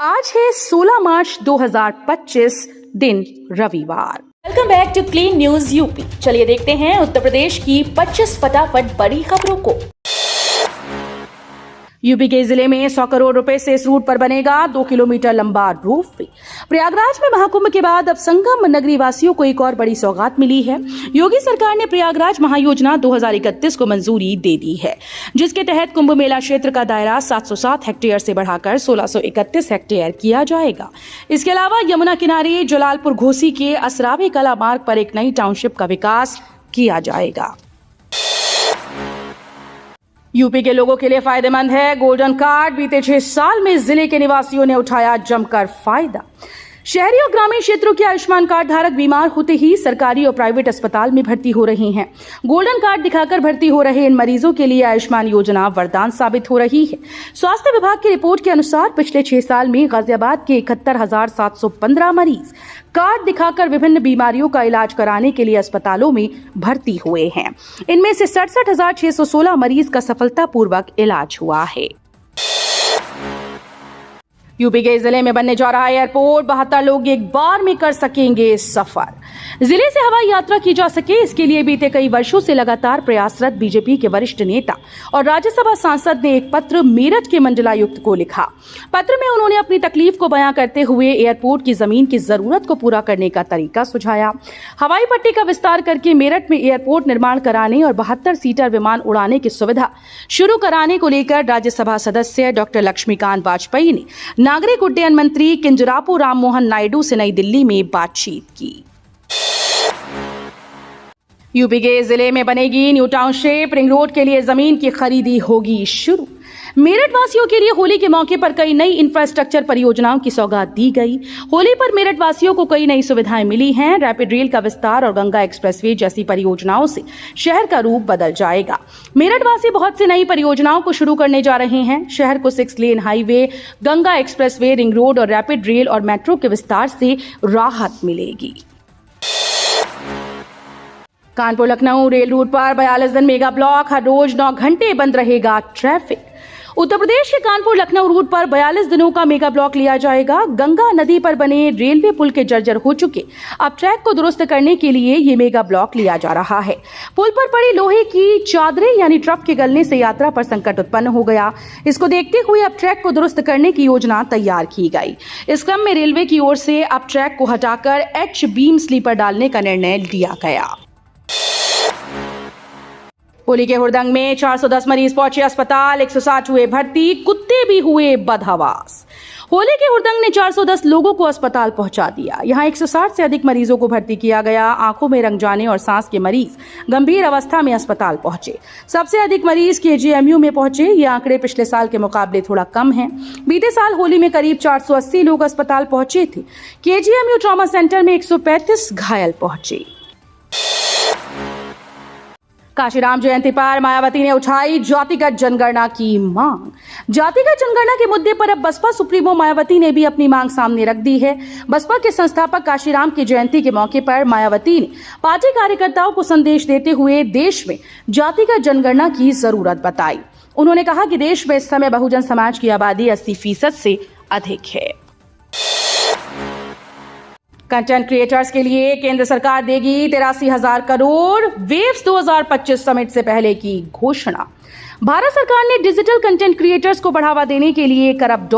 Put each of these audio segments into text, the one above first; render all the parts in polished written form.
आज है 16 मार्च 2025 दिन रविवार। Welcome back to clean news UP. चलिए देखते हैं उत्तर प्रदेश की 25 फटाफट बड़ी खबरों को। यूपी के जिले में 100 करोड़ रुपए से इस रूट पर बनेगा 2 किलोमीटर लंबा रोपवे। प्रयागराज में महाकुंभ के बाद अब संगम नगरी वासियों को एक और बड़ी सौगात मिली है। योगी सरकार ने प्रयागराज महायोजना 2031 को मंजूरी दे दी है, जिसके तहत कुंभ मेला क्षेत्र का दायरा 707 हेक्टेयर से बढ़ाकर 1631 हेक्टेयर किया जाएगा। इसके अलावा यमुना किनारे जलालपुर घोसी के असरावे कला मार्ग पर एक नई टाउनशिप का विकास किया जाएगा। यूपी के लोगों के लिए फायदेमंद है गोल्डन कार्ड। बीते 6 साल में जिले के निवासियों ने उठाया जमकर फायदा। शहरी और ग्रामीण क्षेत्रों के आयुष्मान कार्ड धारक बीमार होते ही सरकारी और प्राइवेट अस्पताल में भर्ती हो रहे हैं। गोल्डन कार्ड दिखाकर भर्ती हो रहे इन मरीजों के लिए आयुष्मान योजना वरदान साबित हो रही है। स्वास्थ्य विभाग की रिपोर्ट के अनुसार पिछले 6 साल में गाजियाबाद के 71,715 मरीज कार्ड दिखाकर विभिन्न बीमारियों का इलाज कराने के लिए अस्पतालों में भर्ती हुए हैं। इनमें से 67,616 मरीज का सफलतापूर्वक इलाज हुआ है। यूपी के जिले में बनने जा रहा एयरपोर्ट, 72 लोग एक बार में कर सकेंगे सफर। जिले से हवाई यात्रा की जा सके, इसके लिए बीते कई वर्षों से लगातार प्रयासरत बीजेपी के वरिष्ठ नेता और राज्यसभा सांसद ने एक पत्र मेरठ के मंडलायुक्त को लिखा। पत्र में उन्होंने अपनी तकलीफ को बयां करते हुए एयरपोर्ट की जमीन की जरूरत को पूरा करने का तरीका सुझाया। हवाई पट्टी का विस्तार करके मेरठ में एयरपोर्ट निर्माण कराने और 72 सीटर विमान उड़ाने की सुविधा शुरू कराने को लेकर राज्यसभा सदस्य डॉक्टर लक्ष्मीकांत वाजपेयी ने नागरिक उड्डयन मंत्री किंजरापू राममोहन नायडू से नई दिल्ली में बातचीत की। यूपी के जिले में बनेगी न्यू टाउनशिप। रिंग रोड के लिए जमीन की खरीदी होगी शुरू। मेरठ वासियों के लिए होली के मौके पर कई नई इंफ्रास्ट्रक्चर परियोजनाओं की सौगात दी गई। होली पर मेरठ वासियों को कई नई सुविधाएं मिली हैं। रैपिड रेल का विस्तार और गंगा एक्सप्रेसवे जैसी परियोजनाओं से शहर का रूप बदल जाएगा। मेरठ वासी बहुत सी नई परियोजनाओं को शुरू करने जा रहे हैं। शहर को 6 lane highway, Ganga expressway, ring road और रैपिड रेल और मेट्रो के विस्तार से राहत मिलेगी। कानपुर लखनऊ रेल रूट पर 42 दिन मेगा ब्लॉक, हर रोज 9 घंटे बंद रहेगा ट्रैफिक। उत्तर प्रदेश के कानपुर लखनऊ रूट पर 42 दिनों का मेगा ब्लॉक लिया जाएगा। गंगा नदी पर बने रेलवे पुल के जर्जर हो चुके अब ट्रैक को दुरुस्त करने के लिए ये मेगा ब्लॉक लिया जा रहा है। पुल पर पड़ी लोहे की चादरें यानी ट्रफ के गलने से यात्रा पर संकट उत्पन्न हो गया। इसको देखते हुए अब ट्रैक को दुरुस्त करने की योजना तैयार की गई। इस क्रम में रेलवे की ओर से अब ट्रैक को हटाकर एच बीम स्लीपर डालने का निर्णय लिया गया। होली के हुड़दंग में 410 मरीज पहुंचे अस्पताल, 160 हुए भर्ती, कुत्ते भी हुए बदहवास। होली के हुड़दंग ने 410 लोगों को अस्पताल पहुंचा दिया। यहां 160 से अधिक मरीजों को भर्ती किया गया। आंखों में रंग जाने और सांस के मरीज गंभीर अवस्था में अस्पताल पहुंचे। सबसे अधिक मरीज केजीएमयू में पहुंचे। ये आंकड़े पिछले साल के मुकाबले थोड़ा कम हैं। बीते साल होली में करीब 480 लोग अस्पताल पहुंचे थे। केजीएमयू ट्रॉमा सेंटर में 135 घायल पहुंचे। काशीराम जयंती पर मायावती ने उठाई जातिगत जनगणना की मांग। जातिगत जनगणना के मुद्दे पर अब बसपा सुप्रीमो मायावती ने भी अपनी मांग सामने रख दी है। बसपा के संस्थापक काशीराम की जयंती के मौके पर मायावती ने पार्टी कार्यकर्ताओं को संदेश देते हुए देश में जातिगत जनगणना की जरूरत बताई। उन्होंने कहा कि देश में इस समय बहुजन समाज की आबादी 80% से अधिक है। कंटेंट क्रिएटर्स के लिए केंद्र सरकार देगी 83,000 करोड़। वेव्स 2025 समिट से पहले की घोषणा। भारत सरकार ने डिजिटल कंटेंट क्रिएटर्स को बढ़ावा देने के लिए $1 अरब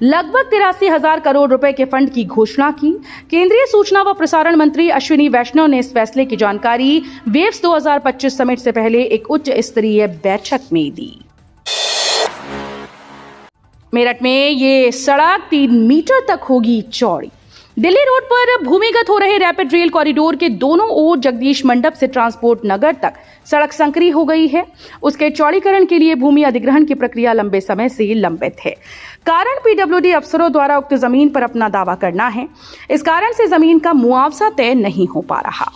लगभग 83,000 करोड़ रुपए के फंड की घोषणा की। केंद्रीय सूचना व प्रसारण मंत्री अश्विनी वैष्णव ने इस फैसले की जानकारी वेव्स 2025 समिट से पहले एक उच्च स्तरीय बैठक में दी। मेरठ में ये सड़क 3 मीटर तक होगी चौड़ी। दिल्ली रोड पर भूमिगत हो रहे रैपिड रेल कॉरिडोर के दोनों ओर जगदीश मंडप से ट्रांसपोर्ट नगर तक सड़क संकरी हो गई है। उसके चौड़ीकरण के लिए भूमि अधिग्रहण की प्रक्रिया लंबे समय से लंबित है। कारण पीडब्ल्यूडी अफसरों द्वारा उक्त जमीन पर अपना दावा करना है। इस कारण से जमीन का मुआवजा तय नहीं हो पा रहा।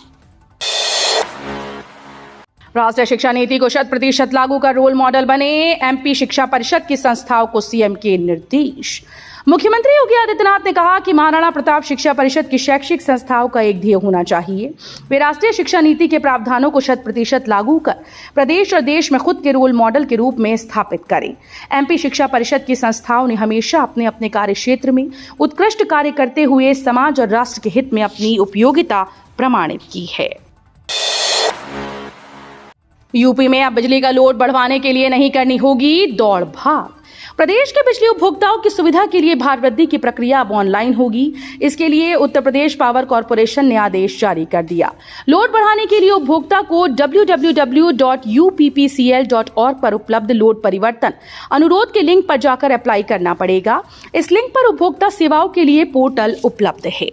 राष्ट्रीय शिक्षा नीति को 100% लागू कर रोल मॉडल बने। एमपी शिक्षा परिषद की संस्थाओं को सीएम के निर्देश। मुख्यमंत्री योगी आदित्यनाथ ने कहा कि महाराणा प्रताप शिक्षा परिषद की शैक्षिक संस्थाओं का एक ध्येय होना चाहिए। वे राष्ट्रीय शिक्षा नीति के प्रावधानों को 100% लागू कर प्रदेश और देश में खुद के रोल मॉडल के रूप में स्थापित करें। एमपी शिक्षा परिषद की संस्थाओं ने हमेशा अपने अपने कार्य क्षेत्र में उत्कृष्ट कार्य करते हुए समाज और राष्ट्र के हित में अपनी उपयोगिता प्रमाणित की है। यूपी में अब बिजली का लोड बढ़वाने के लिए नहीं करनी होगी दौड़ भाग। प्रदेश के बिजली उपभोक्ताओं की सुविधा के लिए भार वृद्धि की प्रक्रिया अब ऑनलाइन होगी। इसके लिए उत्तर प्रदेश पावर कॉर्पोरेशन ने आदेश जारी कर दिया। लोड बढ़ाने के लिए उपभोक्ता को www.uppcl.org पर उपलब्ध लोड परिवर्तन अनुरोध के लिंक पर जाकर अप्लाई करना पड़ेगा। इस लिंक पर उपभोक्ता सेवाओं के लिए पोर्टल उपलब्ध है।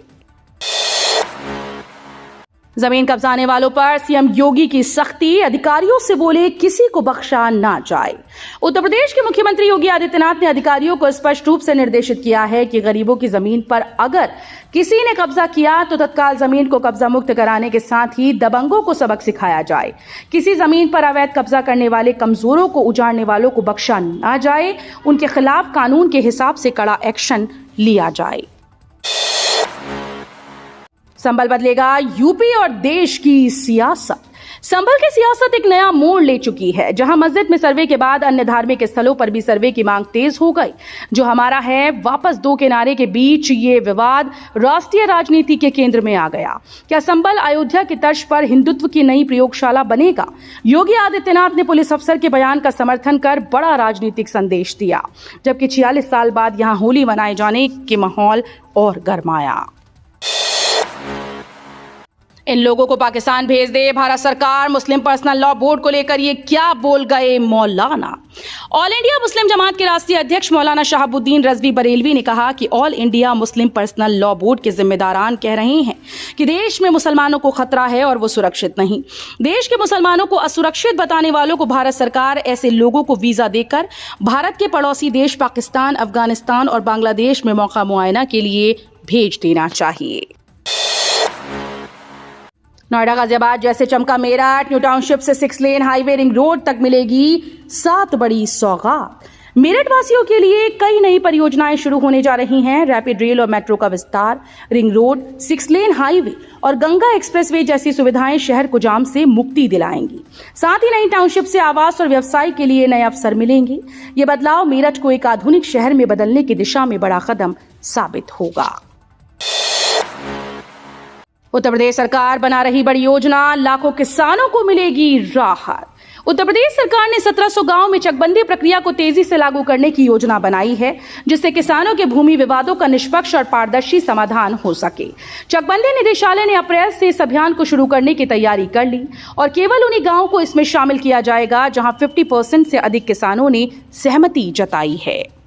जमीन कब्जाने वालों पर सीएम योगी की सख्ती, अधिकारियों से बोले किसी को बख्शा ना जाए। उत्तर प्रदेश के मुख्यमंत्री योगी आदित्यनाथ ने अधिकारियों को स्पष्ट रूप से निर्देशित किया है कि गरीबों की जमीन पर अगर किसी ने कब्जा किया तो तत्काल जमीन को कब्जा मुक्त कराने के साथ ही दबंगों को सबक सिखाया जाए। किसी जमीन पर अवैध कब्जा करने वाले कमजोरों को उजाड़ने वालों को बख्शा ना जाए। उनके खिलाफ कानून के हिसाब से कड़ा एक्शन लिया जाए। संभल बदलेगा यूपी और देश की सियासत। संभल की सियासत एक नया मोड़ ले चुकी है, जहां मस्जिद में सर्वे के बाद अन्य धार्मिक स्थलों पर भी सर्वे की मांग तेज हो गई। जो हमारा है वापस दो के नारे के बीच ये विवाद राष्ट्रीय राजनीति के केंद्र में आ गया। क्या संभल अयोध्या की तर्ज पर हिंदुत्व की नई प्रयोगशाला बनेगा? योगी आदित्यनाथ ने पुलिस अफसर के बयान का समर्थन कर बड़ा राजनीतिक संदेश दिया, जबकि 46 साल बाद यहां होली मनाए जाने के माहौल और गरमाया। इन लोगों को पाकिस्तान भेज दे भारत सरकार। मुस्लिम पर्सनल लॉ बोर्ड को लेकर ये क्या बोल गए मौलाना। ऑल इंडिया मुस्लिम जमात के राष्ट्रीय अध्यक्ष मौलाना शहाबुद्दीन रजवी बरेलवी ने कहा कि all India Muslim personal law board के जिम्मेदारान कह रहे हैं कि देश में मुसलमानों को खतरा है और वो सुरक्षित नहीं। देश के मुसलमानों को असुरक्षित बताने वालों को भारत सरकार ऐसे लोगों को वीजा देकर भारत के पड़ोसी देश पाकिस्तान, अफगानिस्तान और बांग्लादेश में मौका मुआयना के लिए भेज देना चाहिए। नोएडा गाजियाबाद जैसे चमका मेरठ, न्यू टाउनशिप से 6 लेन हाईवे रिंग रोड तक मिलेगी 7 बड़ी सौगात। मेरठ वासियों के लिए कई नई परियोजनाएं शुरू होने जा रही हैं। रैपिड रेल और मेट्रो का विस्तार, रिंग रोड, 6 लेन हाईवे और गंगा एक्सप्रेसवे जैसी सुविधाएं शहर को जाम से मुक्ति दिलाएंगी। साथ ही नई टाउनशिप से आवास और व्यवसाय के लिए नए अवसर मिलेंगे। ये बदलाव मेरठ को एक आधुनिक शहर में बदलने की दिशा में बड़ा कदम साबित होगा। उत्तर प्रदेश सरकार बना रही बड़ी योजना, लाखों किसानों को मिलेगी राहत। उत्तर प्रदेश सरकार ने 1700 गांव में चकबंदी प्रक्रिया को तेजी से लागू करने की योजना बनाई है, जिससे किसानों के भूमि विवादों का निष्पक्ष और पारदर्शी समाधान हो सके। चकबंदी निदेशालय ने अप्रैल से इस अभियान को शुरू करने की तैयारी कर ली और केवल उन्हीं गांवों को इसमें शामिल किया जाएगा जहां 50% से अधिक किसानों ने सहमति जताई है।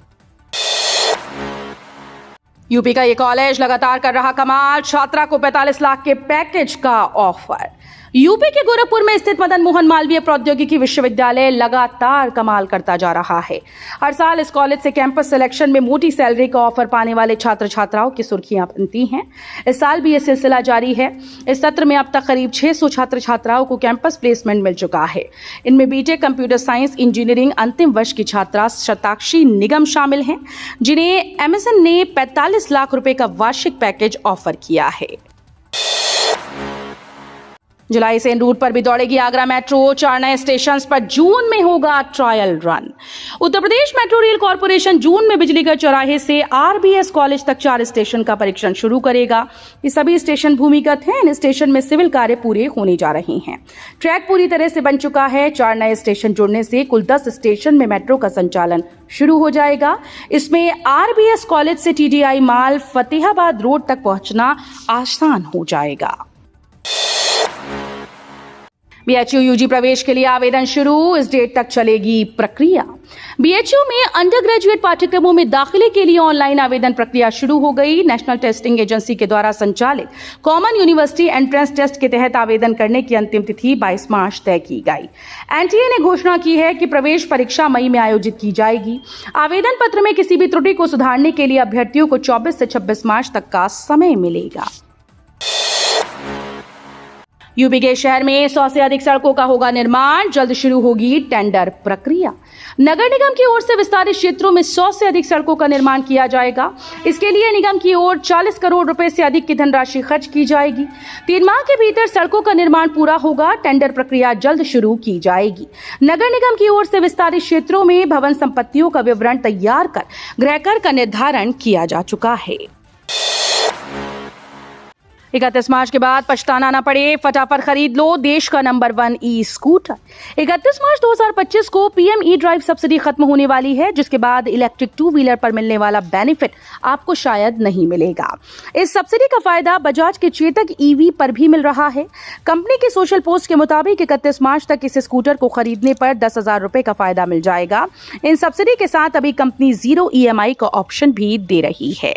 यूपी का ये कॉलेज लगातार कर रहा कमाल, छात्रा को 45 लाख के पैकेज का ऑफर। यूपी के गोरखपुर में स्थित मदन मोहन मालवीय प्रौद्योगिकी विश्वविद्यालय लगातार कमाल करता जा रहा है। हर साल इस कॉलेज से कैंपस सिलेक्शन में मोटी सैलरी का ऑफर पाने वाले छात्र छात्राओं की सुर्खियां बनती हैं। इस साल भी ये सिलसिला जारी है। इस सत्र में अब तक करीब 600 छात्र छात्राओं को कैंपस प्लेसमेंट मिल चुका है। इनमें बीटेक कंप्यूटर साइंस इंजीनियरिंग अंतिम वर्ष की छात्रा शताक्षी निगम शामिल हैं, जिन्हें अमेजन ने 45 लाख रुपए का वार्षिक पैकेज ऑफर किया है। जुलाई से इन रूट पर भी दौड़ेगी आगरा मेट्रो। 4 नए स्टेशन पर जून में होगा trial run. Uttar Pradesh metro rail corporation जून में बिजलीगढ़ चौराहे से आरबीएस कॉलेज तक 4 स्टेशन का परीक्षण शुरू करेगा। ये सभी स्टेशन भूमिगत हैं। इन स्टेशन में सिविल कार्य पूरे होने जा रहे हैं। ट्रैक पूरी तरह से बन चुका है। 4 नए स्टेशन जुड़ने से कुल 10 स्टेशन में मेट्रो का संचालन शुरू हो जाएगा। इसमें आरबीएस कॉलेज से टीडीआई माल फतेहाबाद रोड तक पहुंचना आसान हो जाएगा। बीएचयू यूजी प्रवेश के लिए आवेदन शुरू, इस डेट तक चलेगी प्रक्रिया। बीएचयू में अंडर ग्रेजुएट पाठ्यक्रमों में दाखिले के लिए ऑनलाइन आवेदन प्रक्रिया शुरू हो गई। नेशनल टेस्टिंग एजेंसी के द्वारा संचालित कॉमन यूनिवर्सिटी एंट्रेंस टेस्ट के तहत आवेदन करने की अंतिम तिथि 22 मार्च तय की गई। एनटीए ने घोषणा की है कि प्रवेश परीक्षा मई में आयोजित की जाएगी। आवेदन पत्र में किसी भी त्रुटि को सुधारने के लिए अभ्यर्थियों को 24 से 26 मार्च तक का समय मिलेगा। यूपी के शहर में 100 से अधिक सड़कों का होगा निर्माण, जल्द शुरू होगी टेंडर प्रक्रिया। नगर निगम की ओर से विस्तारित क्षेत्रों में 100 से अधिक सड़कों का निर्माण किया जाएगा। इसके लिए निगम की ओर 40 करोड़ रुपए से अधिक की धनराशि खर्च की जाएगी। 3 माह के भीतर सड़कों का निर्माण पूरा होगा। टेंडर प्रक्रिया जल्द शुरू की जाएगी। नगर निगम की ओर से विस्तारित क्षेत्रों में भवन संपत्तियों का विवरण तैयार कर गृह कर का निर्धारण किया जा चुका है। 31 मार्च के बाद पछताना न पड़े, फटाफट खरीद लो देश का नंबर 1 ई स्कूटर। 31 मार्च 2025 को पीएम ई ड्राइव सब्सिडी खत्म होने वाली है, जिसके बाद इलेक्ट्रिक 2 व्हीलर पर मिलने वाला बेनिफिट आपको शायद नहीं मिलेगा। इस सब्सिडी का फायदा बजाज के चेतक ईवी पर भी मिल रहा है। कंपनी की सोशल पोस्ट के मुताबिक 31 मार्च तक इस स्कूटर को खरीदने पर 10,000 रुपए का फायदा मिल जाएगा। इन सब्सिडी के साथ अभी कंपनी 0 EMI का ऑप्शन भी दे रही है।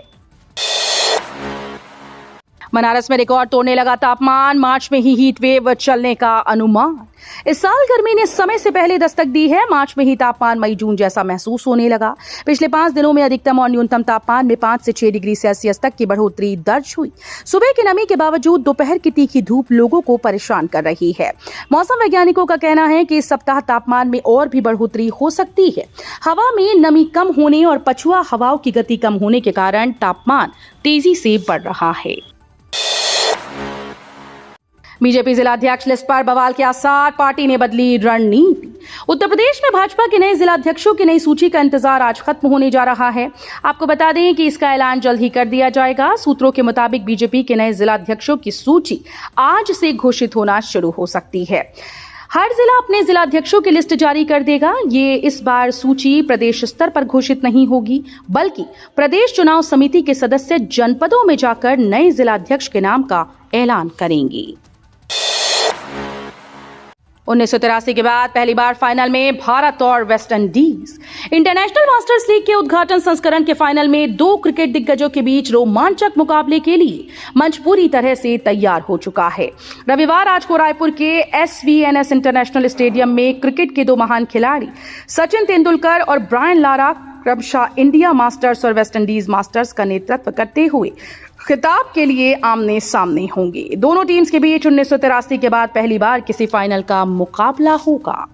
बनारस में रिकॉर्ड तोड़ने लगा तापमान, मार्च में ही हीट वेव चलने का अनुमान। इस साल गर्मी ने समय से पहले दस्तक दी है। मार्च में ही तापमान मई जून जैसा महसूस होने लगा। पिछले 5 दिनों में अधिकतम और न्यूनतम तापमान में 5 से 6 डिग्री सेल्सियस तक की बढ़ोतरी दर्ज हुई। सुबह की नमी के बावजूद दोपहर की तीखी धूप लोगों को परेशान कर रही है। मौसम वैज्ञानिकों का कहना है कि इस सप्ताह तापमान में और भी बढ़ोतरी हो सकती है। हवा में नमी कम होने और पछुआ हवाओं की गति कम होने के कारण तापमान तेजी से बढ़ रहा है। बीजेपी जिलाध्यक्ष लिस्ट पर बवाल के आसार, पार्टी ने बदली रणनीति। उत्तर प्रदेश में भाजपा के नए जिलाध्यक्षों की नई सूची का इंतजार आज खत्म होने जा रहा है। आपको बता दें कि इसका ऐलान जल्द ही कर दिया जाएगा। सूत्रों के मुताबिक बीजेपी के नए जिलाध्यक्षों की सूची आज से घोषित होना शुरू हो सकती है। हर जिला अपने जिलाध्यक्षों की लिस्ट जारी कर देगा। ये इस बार सूची प्रदेश स्तर पर घोषित नहीं होगी, बल्कि प्रदेश चुनाव समिति के सदस्य जनपदों में जाकर नए जिलाध्यक्ष के नाम का ऐलान करेंगे। 1983 के बाद पहली बार फाइनल में भारत और West Indies. International masters league के उद्घाटन संस्करण के फाइनल में 2 क्रिकेट दिग्गजों के बीच रोमांचक मुकाबले के लिए मंच पूरी तरह से तैयार हो चुका है। रविवार आज को रायपुर के SVNS इंटरनेशनल स्टेडियम में क्रिकेट के 2 महान खिलाड़ी सचिन तेंदुलकर और ब्रायन लारा क्रमशः इंडिया मास्टर्स और वेस्ट इंडीज मास्टर्स का नेतृत्व करते हुए खिताब के लिए आमने सामने होंगे। दोनों टीम्स के बीच 1983 के बाद पहली बार किसी फाइनल का मुकाबला होगा।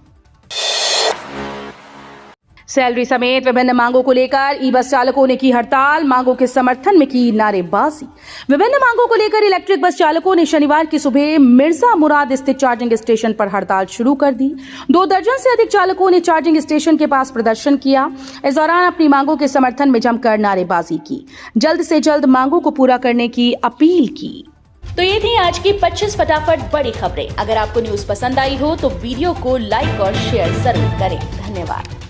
सैलरी समेत विभिन्न मांगों को लेकर ई बस चालकों ने की हड़ताल, मांगों के समर्थन में की नारेबाजी। विभिन्न मांगों को लेकर इलेक्ट्रिक बस चालकों ने शनिवार की सुबह मिर्जा मुराद स्थित चार्जिंग स्टेशन पर हड़ताल शुरू कर दी। 2 दर्जन से अधिक चालकों ने चार्जिंग स्टेशन के पास प्रदर्शन किया। इस दौरान अपनी मांगों के समर्थन में जमकर नारेबाजी की, जल्द से जल्द मांगों को पूरा करने की अपील की। तो ये थी आज की 25 फटाफट बड़ी खबरें। अगर आपको न्यूज पसंद आई हो तो वीडियो को लाइक और शेयर जरूर करें। धन्यवाद।